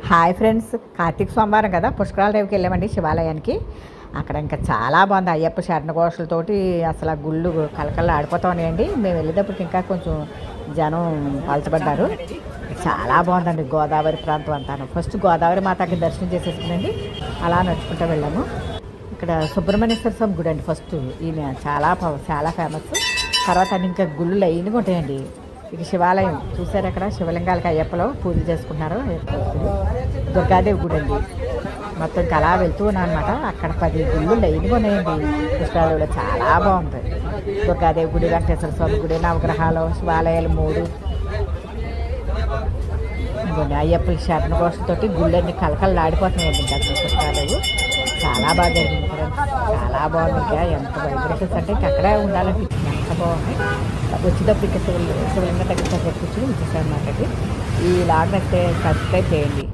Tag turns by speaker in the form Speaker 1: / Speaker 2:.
Speaker 1: Hi friends, Karthika సోమవారం కదా, పుష్కరాల రేవుకి వెళ్ళామండి శివాలయానికి. అక్కడ ఇంకా చాలా బాగుంది. అయ్యప్ప శరణఘోషలతోటి అసలు ఆ గుళ్ళు కలకల్లా ఆడిపోతూ ఉన్నాయండి. మేము వెళ్ళేటప్పటికి ఇంకా కొంచెం జనం పలచబడ్డారు. చాలా బాగుందండి గోదావరి ప్రాంతం అంతాను. ఫస్ట్ గోదావరి మాతకి దర్శనం చేసేసుకుందండి, అలా నడుచుకుంటూ వెళ్ళాము. ఇక్కడ సుబ్రహ్మణ్యేశ్వర స్వామి గుడి అండి ఫస్ట్. ఈయన చాలా ఫేమస్. తర్వాత ఇంకా గుళ్ళు లైన్గా ఉంటాయండి. ఇక శివాలయం చూసారు, అక్కడ శివలింగాలకి అయ్యప్పలో పూజ చేసుకుంటున్నారు. దుర్గాదేవి గుడి అండి. మొత్తం ఇంకా అలా వెళ్తూ ఉన్నాను అనమాట. అక్కడ 10 గుళ్ళు లైన్గా ఉన్నాయండి. కృష్ణాలలో చాలా బాగుంది. దుర్గాదేవి గుడి, వెంకటేశ్వర స్వామి గుడి, నవగ్రహాలు, శివాలయాలు 3. ఇంకోండి అయ్యప్ప శరణఘోషతోటి గుళ్ళన్నీ కలకలలాడిపోతున్నాయండి. ఇంకా కృష్ణాలు చాలా బాగా జరిగింది ఫ్రెండ్స్. చాలా బాగుంది. ఇంకా ఎంత వైబ్రేషన్స్ అంటే ఇంకా అక్కడే ఉండాలనిపించింది. ఎంత బాగుంది. వచ్చేటప్పుడు ఇంకా శివలింగం దగ్గర కూర్చొని వచ్చేసాను అన్నమాట. ఈ లాగ్ అయితే సబ్స్క్రైబ్ చేయండి.